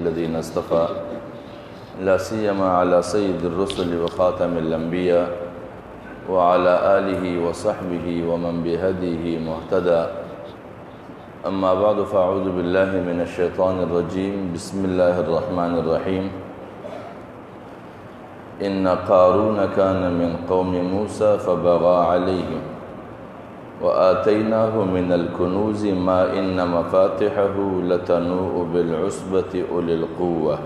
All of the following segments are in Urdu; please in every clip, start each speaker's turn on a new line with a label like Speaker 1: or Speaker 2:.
Speaker 1: الذين اصطفى لا سيما على سيد الرسل وخاتم الأنبياء وعلى آله وصحبه ومن بهديه مهتدى. أما بعد فأعوذ بالله من الشيطان الرجيم. بسم الله الرحمن الرحيم. إن قارون كان من قوم موسى فبغى عليهم وآتيناه من الكنوز ما إن مفاتحه لتنوء بالعصبة أولي القوة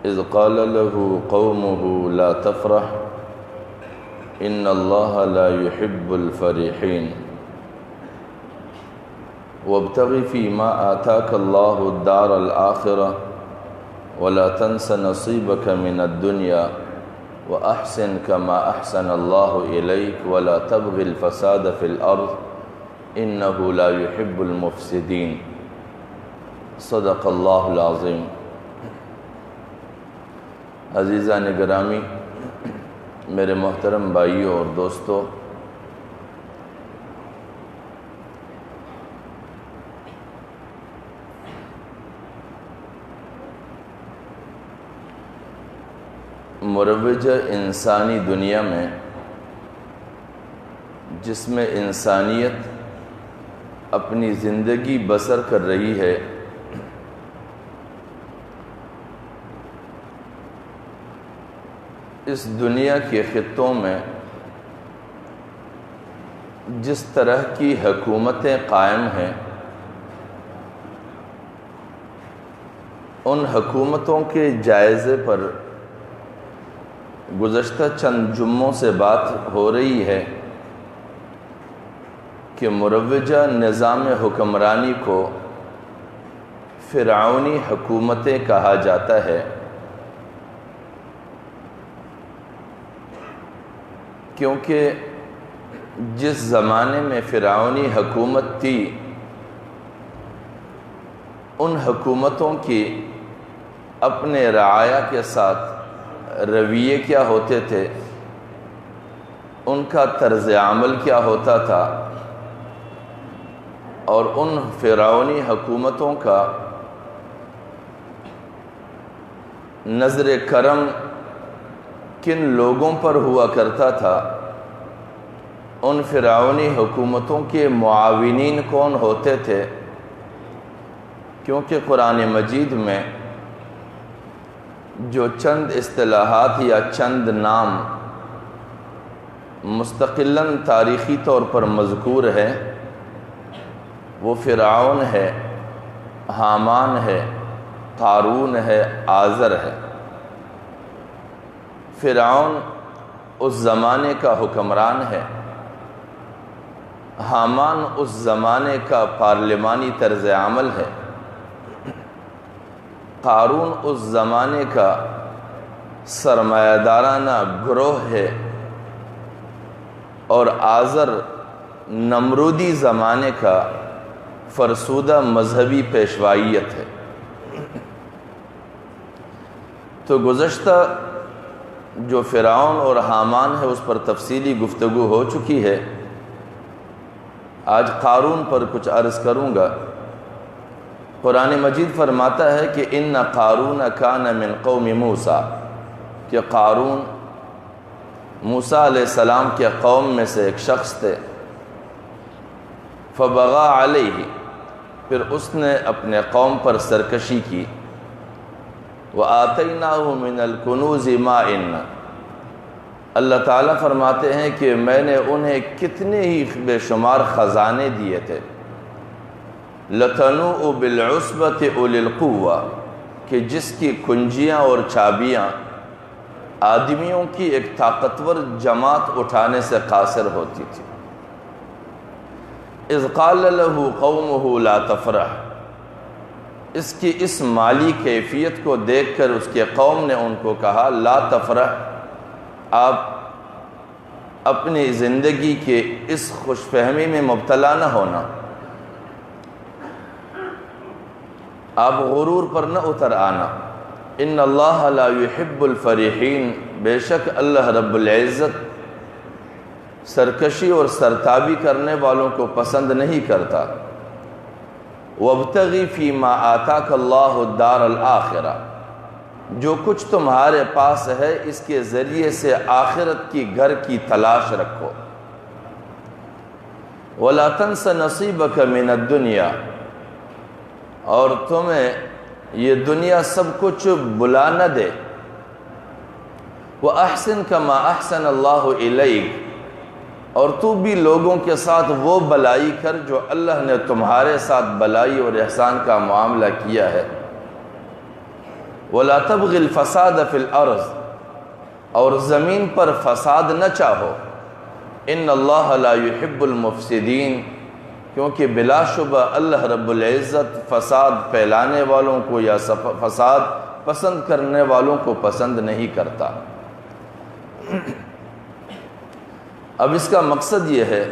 Speaker 1: إذ قال له قومه لا تفرح إن الله لا يحب الفرحين وابتغ فيما آتاك الله الدار الآخرة ولا تنس نصيبك من الدنيا وأحسن كما أحسن الله إليك ولا تبغ الفساد في الأرض إنه لا يحب المفسدين. صدق اللہ العظیم. عزیزان گرامی، میرے محترم بھائیوں اور دوستو، مروجہ انسانی دنیا میں جس میں انسانیت اپنی زندگی بسر کر رہی ہے، اس دنیا کے خطوں میں جس طرح کی حکومتیں قائم ہیں، ان حکومتوں کے جائزے پر گزشتہ چند جمعوں سے بات ہو رہی ہے کہ مروجہ نظام حکمرانی کو فرعونی حکومتیں کہا جاتا ہے، کیونکہ جس زمانے میں فرعونی حکومت تھی، ان حکومتوں کی اپنے رعایا کے ساتھ رویے کیا ہوتے تھے، ان کا طرز عمل کیا ہوتا تھا، اور ان فرعونی حکومتوں کا نظر کرم کن لوگوں پر ہوا کرتا تھا، ان فرعونی حکومتوں کے معاونین کون ہوتے تھے. کیونکہ قرآن مجید میں جو چند اصطلاحات یا چند نام مستقلاً تاریخی طور پر مذکور ہے، وہ فرعون ہے، حامان ہے، قارون ہے، آزر ہے. فرعون اس زمانے کا حکمران ہے، حامان اس زمانے کا پارلیمانی طرز عمل ہے، قارون اس زمانے کا سرمایہ دارانہ گروہ ہے، اور آزر نمرودی زمانے کا فرسودہ مذہبی پیشوائیت ہے. تو گزشتہ جو فرعون اور حامان ہے اس پر تفصیلی گفتگو ہو چکی ہے. آج قارون پر کچھ عرض کروں گا. قرآن مجید فرماتا ہے کہ ان قارون کان من قوم موسیٰ، کہ قارون موسیٰ علیہ السلام کے قوم میں سے ایک شخص تھے. فبغى علیہ، پھر اس نے اپنے قوم پر سرکشی کی. وآتیناہ من الکنوز ما ان، اللہ تعالیٰ فرماتے ہیں کہ میں نے انہیں کتنے ہی بے شمار خزانے دیے تھے. لتنوء بالعصبة أولي القوة، کہ جس کی کنجیاں اور چابیاں آدمیوں کی ایک طاقتور جماعت اٹھانے سے قاصر ہوتی تھی. اذ قال له قومه لا تفرح، اس کی اس مالی کیفیت کو دیکھ کر اس کے قوم نے ان کو کہا لا تفرح، آپ اپنی زندگی کے اس خوش فہمی میں مبتلا نہ ہونا، آپ غرور پر نہ اتر آنا. ان اللہ لا يحب الفریحین، بے شک اللہ رب العزت سرکشی اور سرتابی کرنے والوں کو پسند نہیں کرتا. وَابْتَغِ فِي مَا آتَاكَ اللَّهُ الدَّارَ الْآخِرَةَ، جو کچھ تمہارے پاس ہے اس کے ذریعے سے آخرت کی گھر کی تلاش رکھو۔ وَلَا تَنْسَ نَصِيبَكَ مِنَ الدُّنْيَا، اور تمہیں یہ دنیا سب کچھ بلا نہ دے۔ وَأَحْسِن كَمَا أَحْسَنَ اللَّهُ إِلَيْكَ، اور تو بھی لوگوں کے ساتھ وہ بلائی کر جو اللہ نے تمہارے ساتھ بلائی اور احسان کا معاملہ کیا ہے۔ وَلَا تَبْغِ الْفَسَادَ فِي الْأَرْضِ، اور زمین پر فساد نہ چاہو۔ إِنَّ اللَّهَ لَا يُحِبُّ الْمُفْسِدِينَ، کیونکہ بلا شبہ اللہ رب العزت فساد پھیلانے والوں کو یا فساد پسند کرنے والوں کو پسند نہیں کرتا۔ اب اس کا مقصد یہ ہے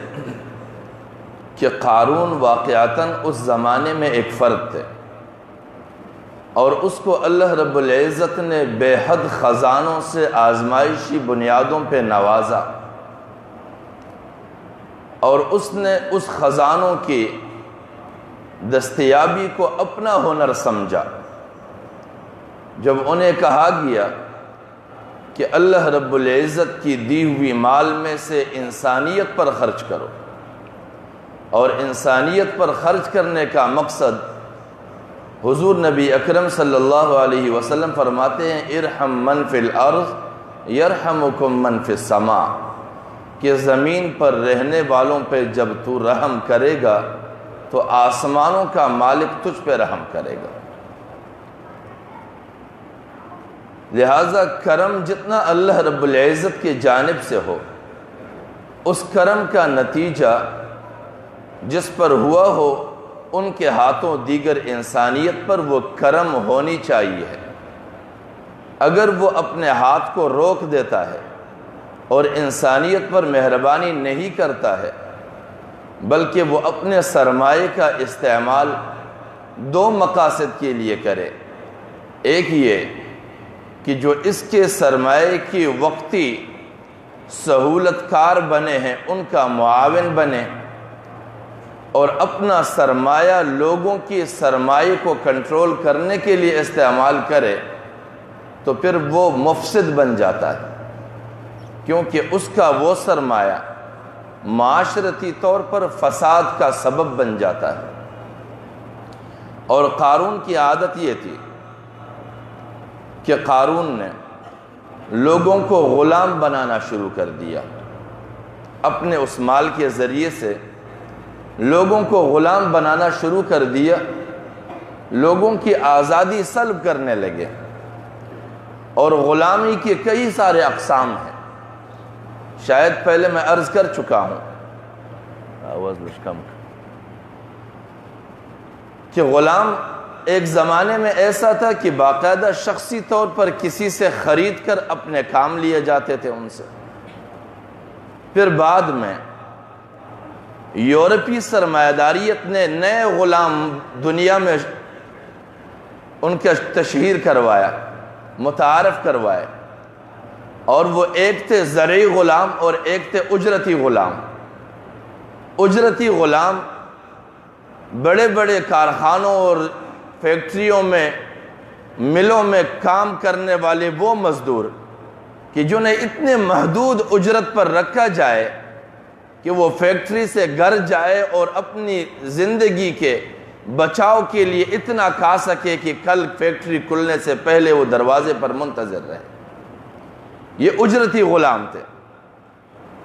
Speaker 1: کہ قارون واقعتاً اس زمانے میں ایک فرد تھے، اور اس کو اللہ رب العزت نے بے حد خزانوں سے آزمائشی بنیادوں پہ نوازا، اور اس نے اس خزانوں کی دستیابی کو اپنا ہنر سمجھا۔ جب انہیں کہا گیا کہ اللہ رب العزت کی دی ہوئی مال میں سے انسانیت پر خرچ کرو، اور انسانیت پر خرچ کرنے کا مقصد حضور نبی اکرم صلی اللہ علیہ وسلم فرماتے ہیں ارحم من فی الارض یرحمکم من فی السماء، کہ زمین پر رہنے والوں پہ جب تو رحم کرے گا تو آسمانوں کا مالک تجھ پہ رحم کرے گا۔ لہٰذا کرم جتنا اللہ رب العزت کی جانب سے ہو، اس کرم کا نتیجہ جس پر ہوا ہو ان کے ہاتھوں دیگر انسانیت پر وہ کرم ہونی چاہیے۔ اگر وہ اپنے ہاتھ کو روک دیتا ہے اور انسانیت پر مہربانی نہیں کرتا ہے، بلکہ وہ اپنے سرمایے کا استعمال دو مقاصد کے لیے کرے، ایک یہ کہ جو اس کے سرمایے کی وقتی سہولت کار بنے ہیں ان کا معاون بنے، اور اپنا سرمایہ لوگوں کی سرمایے کو کنٹرول کرنے کے لیے استعمال کرے، تو پھر وہ مفسد بن جاتا ہے، کیونکہ اس کا وہ سرمایہ معاشرتی طور پر فساد کا سبب بن جاتا ہے۔ اور قارون کی عادت یہ تھی کہ قارون نے لوگوں کو غلام بنانا شروع کر دیا، اپنے اس مال کے ذریعے سے لوگوں کو غلام بنانا شروع کر دیا، لوگوں کی آزادی سلب کرنے لگے، اور غلامی کے کئی سارے اقسام ہیں۔ شاید پہلے میں عرض کر چکا ہوں کہ غلام ایک زمانے میں ایسا تھا کہ باقاعدہ شخصی طور پر کسی سے خرید کر اپنے کام لیے جاتے تھے ان سے۔ پھر بعد میں یورپی سرمایہ داریت نے نئے غلام دنیا میں ان کا تشہیر کروایا، متعارف کروائے، اور وہ ایک تھے زرعی غلام اور ایک تھے اجرتی غلام۔ اجرتی غلام بڑے بڑے کارخانوں اور فیکٹریوں میں، ملوں میں کام کرنے والے وہ مزدور کہ جنہیں اتنے محدود اجرت پر رکھا جائے کہ وہ فیکٹری سے گھر جائے اور اپنی زندگی کے بچاؤ کے لیے اتنا کھا سکے کہ کل فیکٹری کھلنے سے پہلے وہ دروازے پر منتظر رہے۔ یہ اجرتی غلام تھے۔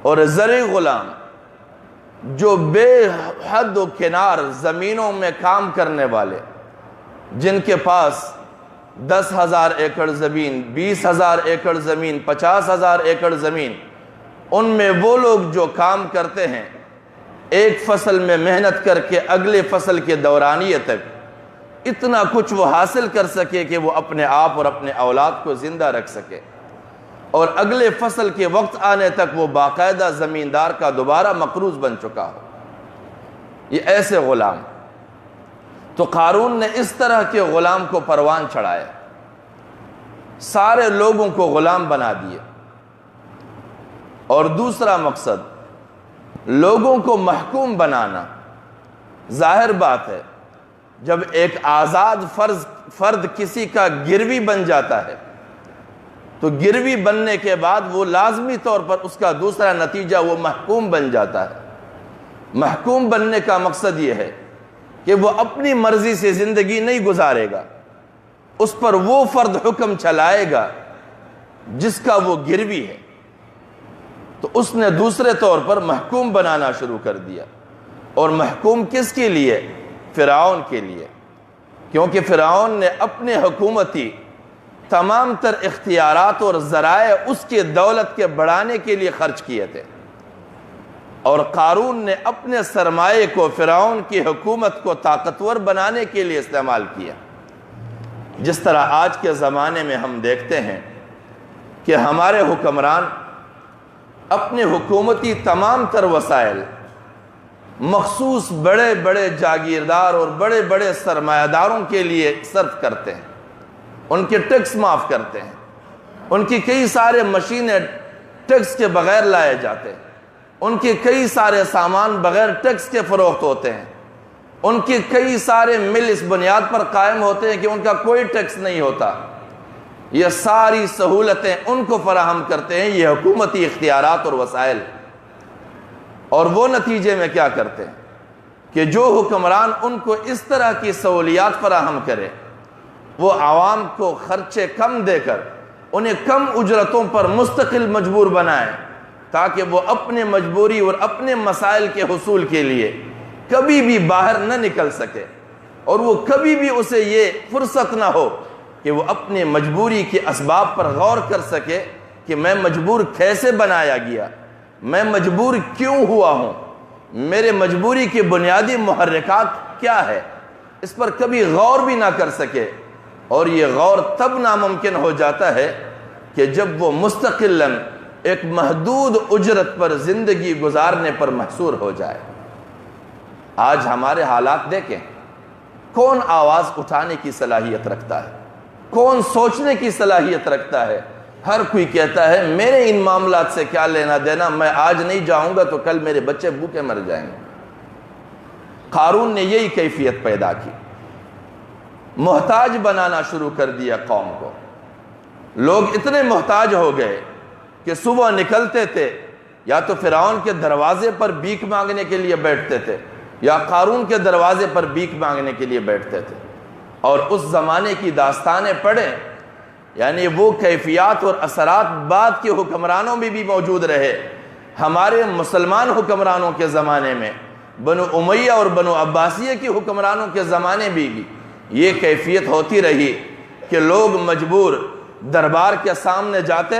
Speaker 1: اور زرعی غلام جو بے حد و کنار زمینوں میں کام کرنے والے، جن کے پاس 10,000 ایکڑ زمین، 20,000 ایکڑ زمین، 50,000 ایکڑ زمین، ان میں وہ لوگ جو کام کرتے ہیں ایک فصل میں محنت کر کے اگلے فصل کے دورانیے تک اتنا کچھ وہ حاصل کر سکے کہ وہ اپنے آپ اور اپنے اولاد کو زندہ رکھ سکے، اور اگلے فصل کے وقت آنے تک وہ باقاعدہ زمیندار کا دوبارہ مقروض بن چکا ہو۔ یہ ایسے غلام۔ تو قارون نے اس طرح کے غلام کو پروان چڑھایا، سارے لوگوں کو غلام بنا دیے۔ اور دوسرا مقصد لوگوں کو محکوم بنانا۔ ظاہر بات ہے جب ایک آزاد فرد کسی کا گروی بن جاتا ہے تو گروی بننے کے بعد وہ لازمی طور پر اس کا دوسرا نتیجہ وہ محکوم بن جاتا ہے۔ محکوم بننے کا مقصد یہ ہے کہ وہ اپنی مرضی سے زندگی نہیں گزارے گا، اس پر وہ فرد حکم چلائے گا جس کا وہ گروی ہے۔ تو اس نے دوسرے طور پر محکوم بنانا شروع کر دیا، اور محکوم کس کے لیے؟ فرعون کے لیے، کیونکہ فرعون نے اپنے حکومتی تمام تر اختیارات اور ذرائع اس کے دولت کے بڑھانے کے لیے خرچ کیے تھے، اور قارون نے اپنے سرمایے کو فرعون کی حکومت کو طاقتور بنانے کے لیے استعمال کیا۔ جس طرح آج کے زمانے میں ہم دیکھتے ہیں کہ ہمارے حکمران اپنے حکومتی تمام تر وسائل مخصوص بڑے بڑے جاگیردار اور بڑے بڑے سرمایہ داروں کے لیے صرف کرتے ہیں، ان کے ٹیکس معاف کرتے ہیں، ان کی کئی سارے مشینیں ٹیکس کے بغیر لائے جاتے ہیں، ان کے کئی سارے سامان بغیر ٹیکس کے فروخت ہوتے ہیں، ان کے کئی سارے مل اس بنیاد پر قائم ہوتے ہیں کہ ان کا کوئی ٹیکس نہیں ہوتا۔ یہ ساری سہولتیں ان کو فراہم کرتے ہیں یہ حکومتی اختیارات اور وسائل، اور وہ نتیجے میں کیا کرتے ہیں کہ جو حکمران ان کو اس طرح کی سہولیات فراہم کرے وہ عوام کو خرچے کم دے کر انہیں کم اجرتوں پر مستقل مجبور بنائیں، تاکہ وہ اپنے مجبوری اور اپنے مسائل کے حصول کے لیے کبھی بھی باہر نہ نکل سکے، اور وہ کبھی بھی اسے یہ فرصت نہ ہو کہ وہ اپنے مجبوری کے اسباب پر غور کر سکے کہ میں مجبور کیسے بنایا گیا، میں مجبور کیوں ہوا ہوں، میرے مجبوری کے بنیادی محرکات کیا ہے، اس پر کبھی غور بھی نہ کر سکے۔ اور یہ غور تب ناممکن ہو جاتا ہے کہ جب وہ مستقلاً ایک محدود اجرت پر زندگی گزارنے پر محصور ہو جائے۔ آج ہمارے حالات دیکھیں، کون آواز اٹھانے کی صلاحیت رکھتا ہے، کون سوچنے کی صلاحیت رکھتا ہے؟ ہر کوئی کہتا ہے میرے ان معاملات سے کیا لینا دینا، میں آج نہیں جاؤں گا تو کل میرے بچے بھوکے مر جائیں گے۔ قارون نے یہی کیفیت پیدا کی، محتاج بنانا شروع کر دیا قوم کو۔ لوگ اتنے محتاج ہو گئے کہ صبح نکلتے تھے یا تو فرعون کے دروازے پر بھیک مانگنے کے لیے بیٹھتے تھے یا قارون کے دروازے پر بھیک مانگنے کے لیے بیٹھتے تھے۔ اور اس زمانے کی داستانیں پڑھیں، یعنی وہ کیفیات اور اثرات بعد کے حکمرانوں میں بھی موجود رہے۔ ہمارے مسلمان حکمرانوں کے زمانے میں، بنو امیہ اور بنو عباسیہ کی حکمرانوں کے زمانے بھی یہ کیفیت ہوتی رہی کہ لوگ مجبور دربار کے سامنے جاتے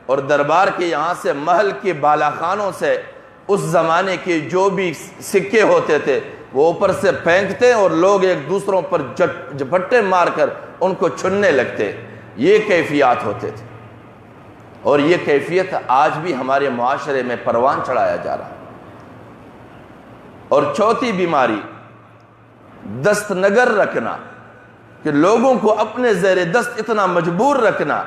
Speaker 1: اور دربار کے یہاں سے محل کے بالا خانوں سے اس زمانے کے جو بھی سکے ہوتے تھے وہ اوپر سے پھینکتے اور لوگ ایک دوسروں پر جھپٹے مار کر ان کو چھننے لگتے۔ یہ کیفیات ہوتے تھے، اور یہ کیفیت آج بھی ہمارے معاشرے میں پروان چڑھایا جا رہا ہے۔ اور چوتھی بیماری، دست نگر رکھنا، کہ لوگوں کو اپنے زیر دست اتنا مجبور رکھنا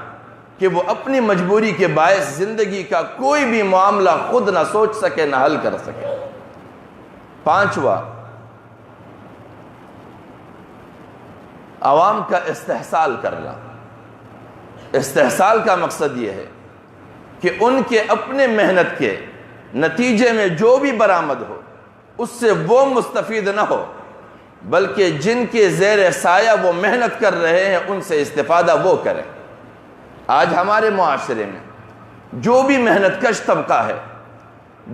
Speaker 1: کہ وہ اپنی مجبوری کے باعث زندگی کا کوئی بھی معاملہ خود نہ سوچ سکے نہ حل کر سکے۔ پانچواں، عوام کا استحصال کرنا۔ استحصال کا مقصد یہ ہے کہ ان کے اپنے محنت کے نتیجے میں جو بھی برآمد ہو اس سے وہ مستفید نہ ہو، بلکہ جن کے زیر سایہ وہ محنت کر رہے ہیں ان سے استفادہ وہ کریں۔ آج ہمارے معاشرے میں جو بھی محنت کش طبقہ ہے،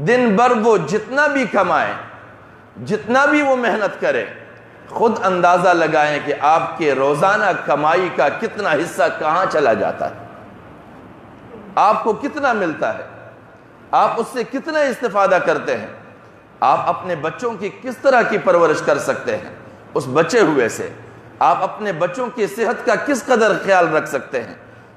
Speaker 1: دن بھر وہ جتنا بھی کمائیں، جتنا بھی وہ محنت کرے، خود اندازہ لگائیں کہ آپ کے روزانہ کمائی کا کتنا حصہ کہاں چلا جاتا ہے، آپ کو کتنا ملتا ہے، آپ اس سے کتنا استفادہ کرتے ہیں، آپ اپنے بچوں کی کس طرح کی پرورش کر سکتے ہیں، اس بچے ہوئے سے آپ اپنے بچوں کی صحت کا کس قدر خیال رکھ سکتے ہیں،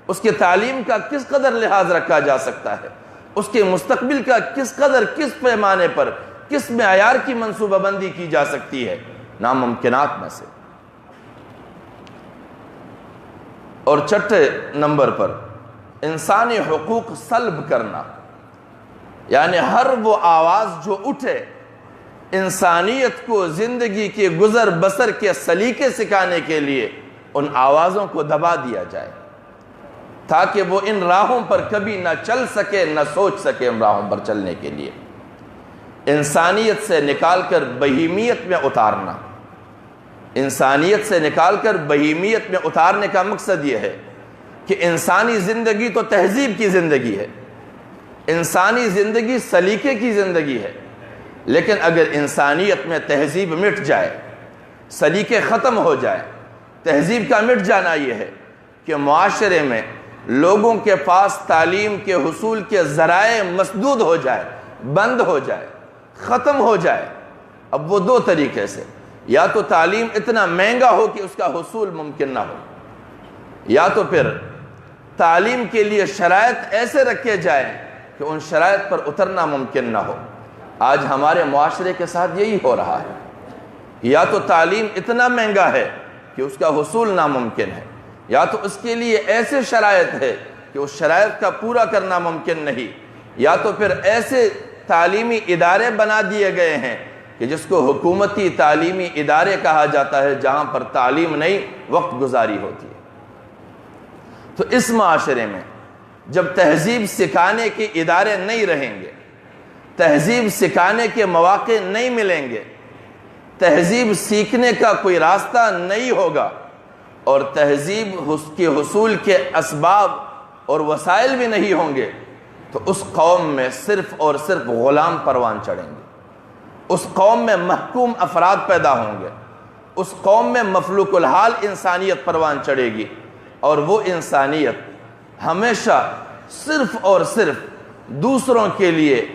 Speaker 1: اس کی تعلیم کا کس قدر لحاظ رکھا جا سکتا ہے، اس کے مستقبل کا کس قدر، کس پیمانے پر، کس معیار کی منصوبہ بندی کی جا سکتی ہے، ناممکنات میں سے۔ اور چھٹے نمبر پر انسانی حقوق سلب کرنا، یعنی ہر وہ آواز جو اٹھے انسانیت کو زندگی کے گزر بسر کے سلیقے سکھانے کے لیے ان آوازوں کو دبا دیا جائے تاکہ وہ ان راہوں پر کبھی نہ چل سکے نہ سوچ سکے ان راہوں پر چلنے کے لیے۔ انسانیت سے نکال کر بہیمیت میں اتارنا، انسانیت سے نکال کر بہیمیت میں اتارنے کا مقصد یہ ہے کہ انسانی زندگی تو تہذیب کی زندگی ہے، انسانی زندگی سلیقے کی زندگی ہے، لیکن اگر انسانیت میں تہذیب مٹ جائے، سلیقے ختم ہو جائے، تہذیب کا مٹ جانا یہ ہے کہ معاشرے میں لوگوں کے پاس تعلیم کے حصول کے ذرائع مسدود ہو جائے، بند ہو جائے، ختم ہو جائے۔ اب وہ دو طریقے سے، یا تو تعلیم اتنا مہنگا ہو کہ اس کا حصول ممکن نہ ہو، یا تو پھر تعلیم کے لیے شرائط ایسے رکھے جائیں کہ ان شرائط پر اترنا ممکن نہ ہو۔ آج ہمارے معاشرے کے ساتھ یہی ہو رہا ہے، یا تو تعلیم اتنا مہنگا ہے کہ اس کا حصول ناممکن ہے، یا تو اس کے لیے ایسے شرائط ہے کہ اس شرائط کا پورا کرنا ممکن نہیں، یا تو پھر ایسے تعلیمی ادارے بنا دیے گئے ہیں کہ جس کو حکومتی تعلیمی ادارے کہا جاتا ہے، جہاں پر تعلیم نہیں وقت گزاری ہوتی ہے۔ تو اس معاشرے میں جب تہذیب سکھانے کے ادارے نہیں رہیں گے، تہذیب سکھانے کے مواقع نہیں ملیں گے، تہذیب سیکھنے کا کوئی راستہ نہیں ہوگا، اور تہذیب کے حصول کے اسباب اور وسائل بھی نہیں ہوں گے، تو اس قوم میں صرف اور صرف غلام پروان چڑھیں گے، اس قوم میں محکوم افراد پیدا ہوں گے، اس قوم میں مفلوق الحال انسانیت پروان چڑھے گی، اور وہ انسانیت ہمیشہ صرف اور صرف دوسروں کے لیے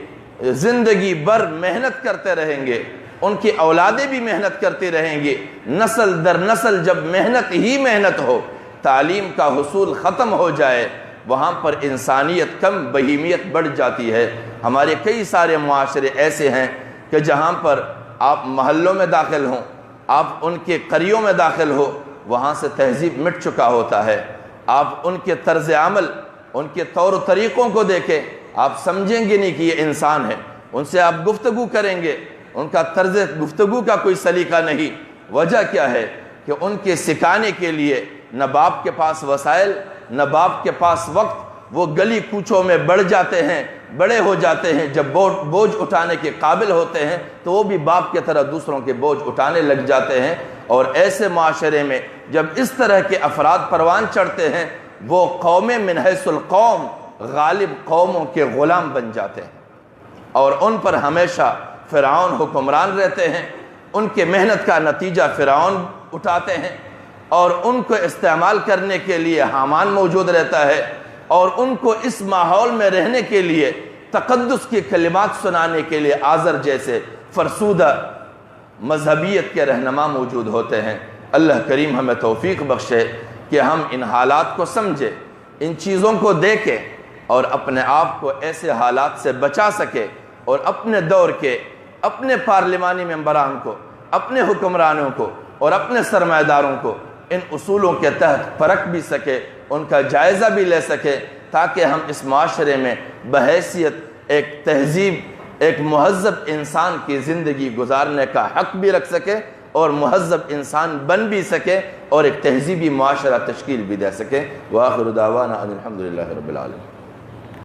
Speaker 1: زندگی بھر محنت کرتے رہیں گے، ان کی اولادیں بھی محنت کرتی رہیں گی، نسل در نسل جب محنت ہی محنت ہو، تعلیم کا حصول ختم ہو جائے، وہاں پر انسانیت کم بہیمیت بڑھ جاتی ہے۔ ہمارے کئی سارے معاشرے ایسے ہیں کہ جہاں پر آپ محلوں میں داخل ہوں، آپ ان کے قریوں میں داخل ہو، وہاں سے تہذیب مٹ چکا ہوتا ہے۔ آپ ان کے طرز عمل، ان کے طور و طریقوں کو دیکھیں، آپ سمجھیں گے نہیں کہ یہ انسان ہے۔ ان سے آپ گفتگو کریں گے، ان کا طرز گفتگو کا کوئی سلیقہ نہیں۔ وجہ کیا ہے کہ ان کے سکھانے کے لیے نہ باپ کے پاس وسائل، نہ باپ کے پاس وقت، وہ گلی کوچوں میں بڑھ جاتے ہیں، بڑے ہو جاتے ہیں، جب بوجھ اٹھانے کے قابل ہوتے ہیں تو وہ بھی باپ کی طرح دوسروں کے بوجھ اٹھانے لگ جاتے ہیں۔ اور ایسے معاشرے میں جب اس طرح کے افراد پروان چڑھتے ہیں، وہ قومیں من حیث القوم غالب قوموں کے غلام بن جاتے ہیں، اور ان پر ہمیشہ فرعون حکمران رہتے ہیں، ان کے محنت کا نتیجہ فرعون اٹھاتے ہیں، اور ان کو استعمال کرنے کے لیے حامان موجود رہتا ہے، اور ان کو اس ماحول میں رہنے کے لیے تقدس کی کلمات سنانے کے لیے آزر جیسے فرسودہ مذہبیت کے رہنما موجود ہوتے ہیں۔ اللہ کریم ہمیں توفیق بخشے کہ ہم ان حالات کو سمجھیں، ان چیزوں کو دیکھیں، اور اپنے آپ کو ایسے حالات سے بچا سکے، اور اپنے دور کے اپنے پارلیمانی ممبران کو، اپنے حکمرانوں کو اور اپنے سرمایہ داروں کو ان اصولوں کے تحت پرکھ بھی سکے، ان کا جائزہ بھی لے سکے، تاکہ ہم اس معاشرے میں بحیثیت ایک تہذیب، ایک مہذب انسان کی زندگی گزارنے کا حق بھی رکھ سکے، اور مہذب انسان بن بھی سکے، اور ایک تہذیبی معاشرہ تشکیل بھی دے سکے۔ وآخر دعوانا ان الحمدللہ رب العالمین۔